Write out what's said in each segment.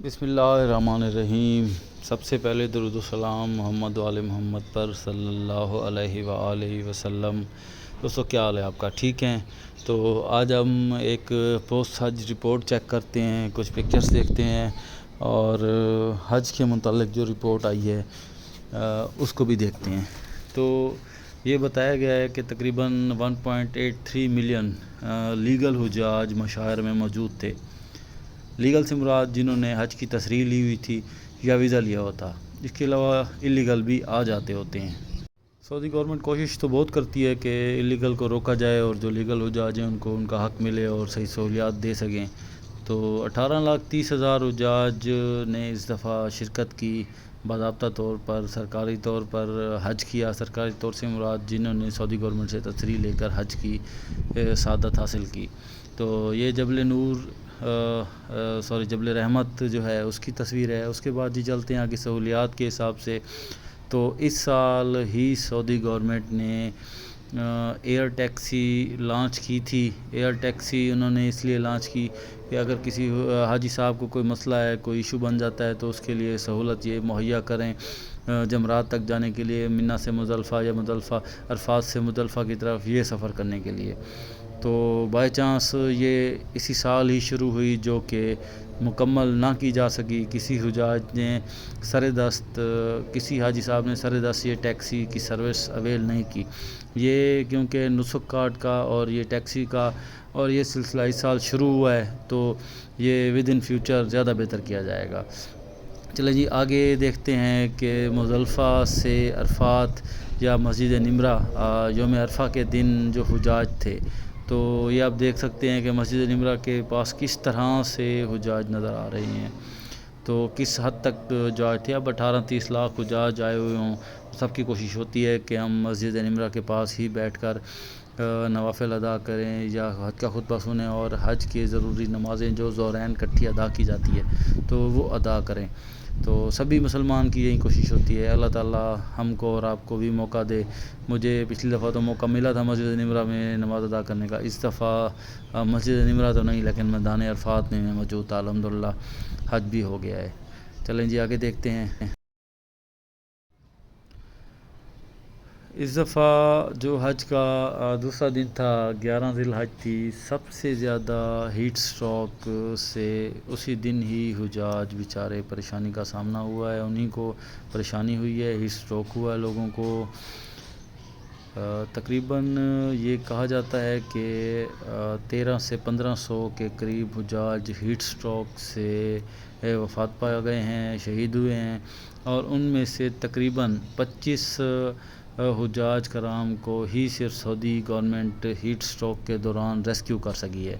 بسم اللہ الرحمن الرحیم۔ سب سے پہلے درود و سلام محمد وآل محمد پر صلی اللہ علیہ وآلہ وسلم۔ دوستو کیا حال ہے آپ کا؟ ٹھیک ہیں؟ تو آج ہم ایک پوسٹ حج رپورٹ چیک کرتے ہیں، کچھ پکچرز دیکھتے ہیں اور حج کے متعلق جو رپورٹ آئی ہے اس کو بھی دیکھتے ہیں۔ تو یہ بتایا گیا ہے کہ تقریباً 1.83 ملین لیگل حجاج مشاعر میں موجود تھے۔ لیگل سے مراد جنہوں نے حج کی تصریح لی ہوئی تھی یا ویزا لیا ہوا تھا، اس کے علاوہ اللیگل بھی آ جاتے ہوتے ہیں۔ سعودی گورنمنٹ کوشش تو بہت کرتی ہے کہ اللیگل کو روکا جائے اور جو لیگل حجاج ہیں ان کو ان کا حق ملے اور صحیح سہولیات دے سکیں۔ تو 18,30,000 حجاج نے اس دفعہ شرکت کی، باضابطہ طور پر سرکاری طور پر حج کیا۔ سرکاری طور سے مراد جنہوں نے سعودی گورنمنٹ سے تصریح لے کر حج کی سعادت حاصل کی۔ تو یہ جبل نور جبل رحمت جو ہے اس کی تصویر ہے۔ اس کے بعد جی چلتے ہیں آگے سہولیات کے حساب سے۔ تو اس سال ہی سعودی گورنمنٹ نے ایئر ٹیکسی لانچ کی تھی۔ ایئر ٹیکسی انہوں نے اس لیے لانچ کی کہ اگر کسی حاجی صاحب کو کوئی مسئلہ ہے، کوئی ایشو بن جاتا ہے تو اس کے لیے سہولت یہ مہیا کریں جمرات تک جانے کے لیے، منی سے مزدلفہ یا مزدلفہ عرفات سے مزدلفہ کی طرف یہ سفر کرنے کے لیے۔ تو بائی چانس یہ اسی سال ہی شروع ہوئی جو کہ مکمل نہ کی جا سکی۔ کسی حجاج نے سر دست کسی حاجی صاحب نے سر دست یہ ٹیکسی کی سروس اویل نہیں کی۔ یہ کیونکہ نسک کارڈ کا اور یہ ٹیکسی کا اور یہ سلسلہ اس سال شروع ہوا ہے تو یہ ود ان فیوچر زیادہ بہتر کیا جائے گا۔ چلیں جی آگے دیکھتے ہیں کہ مزدلفہ سے عرفات یا مسجد نمرہ یوم عرفہ کے دن جو حجاج تھے، تو یہ آپ دیکھ سکتے ہیں کہ مسجد نمرہ کے پاس کس طرح سے حجاج نظر آ رہے ہیں۔ تو کس حد تک حجاج تھے۔ اب 18-30 لاکھ حجاج آئے ہوئے ہوں، سب کی کوشش ہوتی ہے کہ ہم مسجد نمرہ کے پاس ہی بیٹھ کر نوافل ادا کریں یا حج کا خطبہ سنیں اور حج کی ضروری نمازیں جو ظہرین کٹھی ادا کی جاتی ہے تو وہ ادا کریں۔ تو سبھی مسلمان کی یہی کوشش ہوتی ہے۔ اللہ تعالیٰ ہم کو اور آپ کو بھی موقع دے۔ مجھے پچھلی دفعہ تو موقع ملا تھا مسجد نمرہ میں نماز ادا کرنے کا، اس دفعہ مسجد نمرہ تو نہیں لیکن میدان عرفات میں موجود تھا۔ الحمدللہ حج بھی ہو گیا ہے۔ چلیں جی آگے دیکھتے ہیں۔ اس دفعہ جو حج کا دوسرا دن تھا، 11 ذی الحج تھی، سب سے زیادہ ہیٹ سٹروک سے اسی دن ہی حجاج بیچارے پریشانی کا سامنا ہوا ہے۔ انہی کو پریشانی ہوئی ہے، ہیٹ سٹروک ہوا ہے لوگوں کو۔ تقریباً یہ کہا جاتا ہے کہ 1300 سے 1500 کے قریب حجاج ہیٹ سٹروک سے وفات پا گئے ہیں، شہید ہوئے ہیں، اور ان میں سے تقریباً 25 حجاج کرام کو ہی صرف سعودی گورنمنٹ ہیٹ سٹروک کے دوران ریسکیو کر سکی ہے،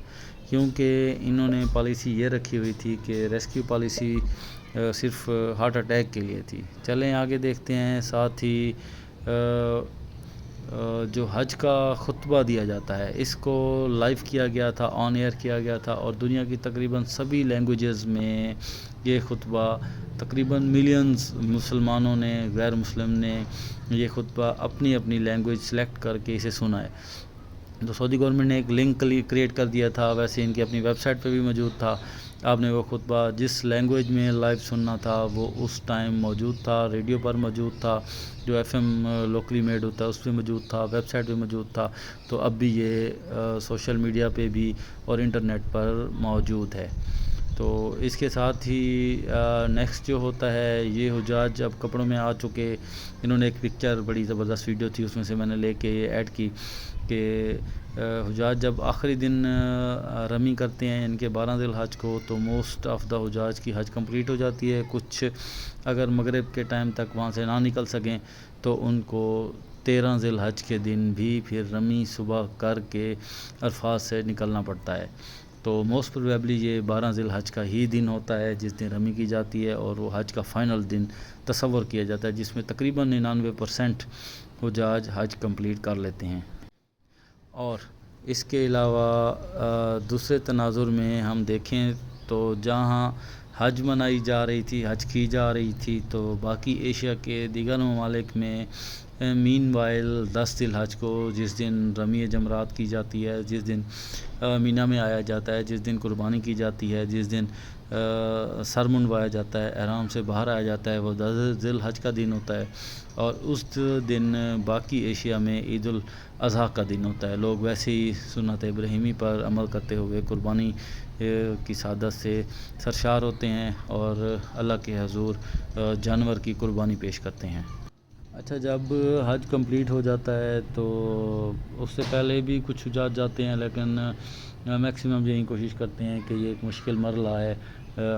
کیونکہ انہوں نے پالیسی یہ رکھی ہوئی تھی کہ ریسکیو پالیسی صرف ہارٹ اٹیک کے لیے تھی۔ چلیں آگے دیکھتے ہیں۔ ساتھ ہی جو حج کا خطبہ دیا جاتا ہے اس کو لائیو کیا گیا تھا، آن ایئر کیا گیا تھا، اور دنیا کی تقریباً سبھی لینگویجز میں یہ خطبہ تقریباً ملینز مسلمانوں نے، غیر مسلم نے یہ خطبہ اپنی اپنی لینگویج سلیکٹ کر کے اسے سنا ہے۔ تو سعودی گورنمنٹ نے ایک لنک کریٹ کر دیا تھا، ویسے ان کی اپنی ویب سائٹ پہ بھی موجود تھا۔ آپ نے وہ خطبہ جس لینگویج میں لائیو سننا تھا وہ اس ٹائم موجود تھا، ریڈیو پر موجود تھا، جو ایف ایم لوکلی میڈ ہوتا ہے اس پہ موجود تھا، ویب سائٹ پہ موجود تھا، تو اب بھی یہ سوشل میڈیا پہ بھی اور انٹرنیٹ پر موجود ہے۔ تو اس کے ساتھ ہی نیکسٹ جو ہوتا ہے، یہ حجاج اب کپڑوں میں آ چکے۔ انہوں نے ایک پکچر، بڑی زبردست ویڈیو تھی، اس میں سے میں نے لے کے یہ ایڈ کی کہ حجاج جب آخری دن رمی کرتے ہیں ان کے 12 ذی الحج کو، تو موسٹ آف دا حجاج کی حج کمپلیٹ ہو جاتی ہے۔ کچھ اگر مغرب کے ٹائم تک وہاں سے نہ نکل سکیں تو ان کو 13 ذی الحج کے دن بھی پھر رمی صبح کر کے عرفات سے نکلنا پڑتا ہے۔ تو موسٹ پروبیبلی یہ 12 ذی الحج کا ہی دن ہوتا ہے جس دن رمی کی جاتی ہے، اور وہ حج کا فائنل دن تصور کیا جاتا ہے جس میں تقریباً 99% حجاج حج کمپلیٹ کر لیتے ہیں۔ اور اس کے علاوہ دوسرے تناظر میں ہم دیکھیں تو جہاں حج منائی جا رہی تھی، حج کی جا رہی تھی، تو باقی ایشیا کے دیگر ممالک میں مین وائل 10 ذی الحج کو جس دن رمی جمرات کی جاتی ہے، جس دن مینا میں آیا جاتا ہے، جس دن قربانی کی جاتی ہے، جس دن سر منڈوایا جاتا ہے، احرام سے باہر آیا جاتا ہے، وہ 10 ذی الحج کا دن ہوتا ہے، اور اس دن باقی ایشیا میں عید الاضحیٰ کا دن ہوتا ہے۔ لوگ ویسے ہی سنت ابراہیمی پر عمل کرتے ہوئے قربانی کی سعادت سے سرشار ہوتے ہیں اور اللہ کے حضور جانور کی قربانی پیش کرتے ہیں۔ اچھا، جب حج کمپلیٹ ہو جاتا ہے تو اس سے پہلے بھی کچھ حجاج جاتے ہیں، لیکن میکسیمم یہی کوشش کرتے ہیں کہ یہ ایک مشکل مرحلہ ہے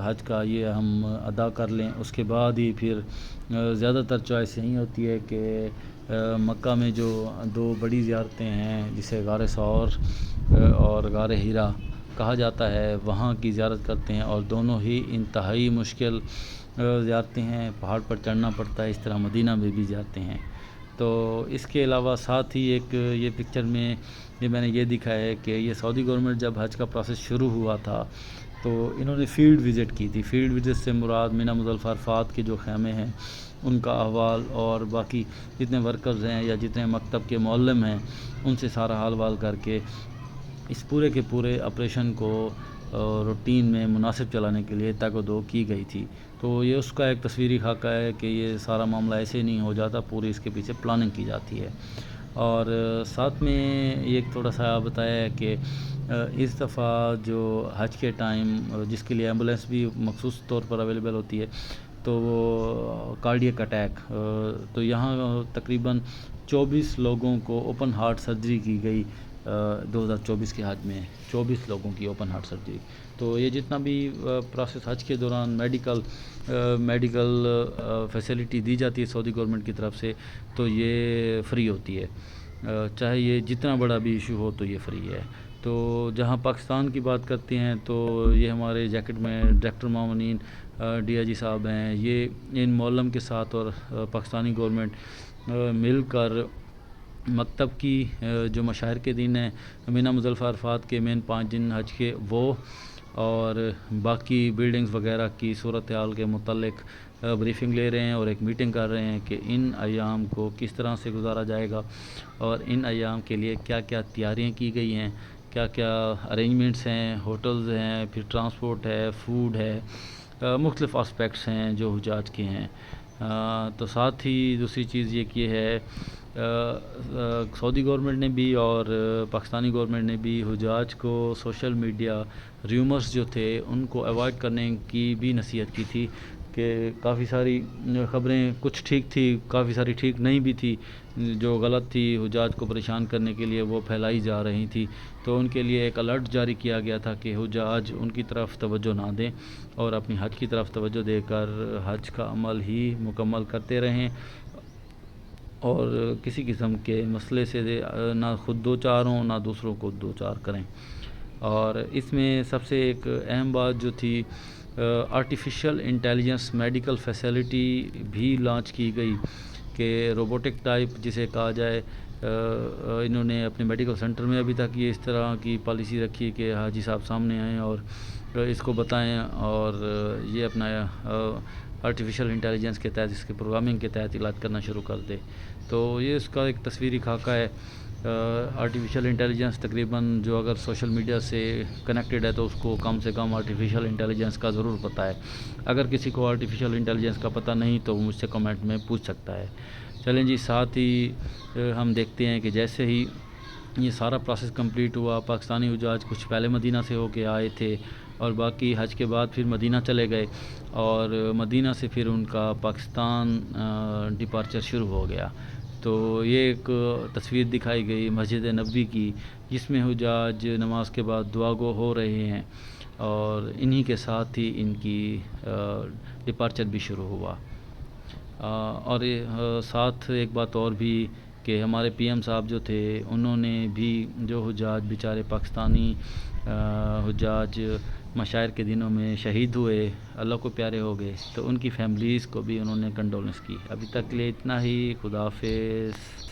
حج کا، یہ ہم ادا کر لیں۔ اس کے بعد ہی پھر زیادہ تر چوائس یہی ہوتی ہے کہ مکہ میں جو 2 بڑی زیارتیں ہیں، جسے غار ثور اور غار حرا کہا جاتا ہے، وہاں کی زیارت کرتے ہیں، اور دونوں ہی انتہائی مشکل زیارتیں ہیں، پہاڑ پر چڑھنا پڑتا ہے۔ اس طرح مدینہ میں بھی جاتے ہیں۔ تو اس کے علاوہ ساتھ ہی ایک یہ پکچر میں میں نے یہ دکھایا ہے کہ یہ سعودی گورنمنٹ جب حج کا پروسیس شروع ہوا تھا تو انہوں نے فیلڈ وزٹ کی تھی۔ فیلڈ وزٹ سے مراد مینا مزدلفہ عرفات کے جو خیمے ہیں ان کا احوال، اور باقی جتنے ورکرز ہیں یا جتنے مکتب کے معلم ہیں ان سے سارا حال وال کر کے اس پورے کے پورے آپریشن کو روٹین میں مناسب چلانے کے لیے تگ و دو کی گئی تھی۔ تو یہ اس کا ایک تصویری خاکہ ہے کہ یہ سارا معاملہ ایسے نہیں ہو جاتا، پوری اس کے پیچھے پلاننگ کی جاتی ہے۔ اور ساتھ میں ایک تھوڑا سا بتایا ہے کہ اس دفعہ جو حج کے ٹائم جس کے لیے ایمبولینس بھی مخصوص طور پر اویلیبل ہوتی ہے، تو وہ کارڈیک اٹیک، تو یہاں تقریباً 24 لوگوں کو اوپن ہارٹ سرجری کی گئی 2024 کے حج میں، 24 لوگوں کی اوپن ہارٹ سرجری۔ تو یہ جتنا بھی پروسیس حج کے دوران میڈیکل فیسلٹی دی جاتی ہے سعودی گورنمنٹ کی طرف سے، تو یہ فری ہوتی ہے، چاہے یہ جتنا بڑا بھی ایشو ہو تو یہ فری ہے۔ تو جہاں پاکستان کی بات کرتے ہیں تو یہ ہمارے جیکٹ میں ڈائریکٹر معاونین ڈی آئی جی صاحب ہیں، یہ ان معلم کے ساتھ اور پاکستانی گورنمنٹ مل کر مکتب کی جو مشاعر کے دن ہیں، مینا مزدلفہ عرفات کے مین 5 دن حج کے، وہ اور باقی بلڈنگز وغیرہ کی صورتحال کے متعلق بریفنگ لے رہے ہیں اور ایک میٹنگ کر رہے ہیں کہ ان ایام کو کس طرح سے گزارا جائے گا، اور ان ایام کے لیے کیا کیا تیاریاں کی گئی ہیں، کیا کیا ارینجمنٹس ہیں، ہوٹلز ہیں، پھر ٹرانسپورٹ ہے، فوڈ ہے، مختلف آسپیکٹس ہیں جو حجاج کے ہیں۔ تو ساتھ ہی دوسری چیز یہ کہ ہے سعودی گورنمنٹ نے بھی اور پاکستانی گورنمنٹ نے بھی حجاج کو سوشل میڈیا ریومرز جو تھے ان کو ایوائڈ کرنے کی بھی نصیحت کی تھی، کہ کافی ساری خبریں کچھ ٹھیک تھی، کافی ساری ٹھیک نہیں بھی تھی، جو غلط تھی حجاج کو پریشان کرنے کے لیے وہ پھیلائی جا رہی تھی۔ تو ان کے لیے ایک الرٹ جاری کیا گیا تھا کہ حجاج ان کی طرف توجہ نہ دیں اور اپنی حج کی طرف توجہ دے کر حج کا عمل ہی مکمل کرتے رہیں، اور کسی قسم کے مسئلے سے نہ خود دوچار ہوں نہ دوسروں کو دوچار کریں۔ اور اس میں سب سے ایک اہم بات جو تھی، آرٹیفیشل انٹیلیجنس میڈیکل فیسلٹی بھی لانچ کی گئی، کہ روبوٹک ٹائپ جسے کہا جائے، انہوں نے اپنے میڈیکل سینٹر میں ابھی تک یہ اس طرح کی پالیسی رکھی کہ حاجی صاحب سامنے آئیں اور اس کو بتائیں، اور یہ اپنا آرٹیفیشل انٹیلیجنس کے تحت، اس کے پروگرامنگ کے تحت علاج کرنا شروع کر دے۔ تو یہ اس کا ایک تصویری خاکہ ہے۔ آرٹیفیشل انٹیلیجنس تقریباً جو اگر سوشل میڈیا سے کنیکٹڈ ہے تو اس کو کم سے کم آرٹیفیشل انٹیلیجنس کا ضرور پتہ ہے۔ اگر کسی کو آرٹیفیشل انٹیلیجنس کا پتہ نہیں تو مجھ سے کمنٹ میں پوچھ سکتا ہے۔ چلیں جی، ساتھ ہی ہم دیکھتے ہیں کہ جیسے ہی یہ سارا پروسیس کمپلیٹ ہوا، پاکستانی حجاج کچھ پہلے مدینہ سے ہو کے آئے تھے اور باقی حج کے بعد پھر مدینہ چلے گئے، اور مدینہ سے پھر ان کا پاکستان ڈپارچر شروع ہو گیا۔ تو یہ ایک تصویر دکھائی گئی مسجد نبوی کی، جس میں حجاج نماز کے بعد دعا گو ہو رہے ہیں، اور انہی کے ساتھ ہی ان کی ڈپارچر بھی شروع ہوا۔ اور ساتھ ایک بات اور بھی کہ ہمارے پی ایم صاحب جو تھے انہوں نے بھی جو حجاج بیچارے پاکستانی حجاج مشاعر کے دنوں میں شہید ہوئے، اللہ کو پیارے ہو گئے، تو ان کی فیملیز کو بھی انہوں نے کنڈولنس کی۔ ابھی تک کے لیے اتنا ہی، خدا حافظ۔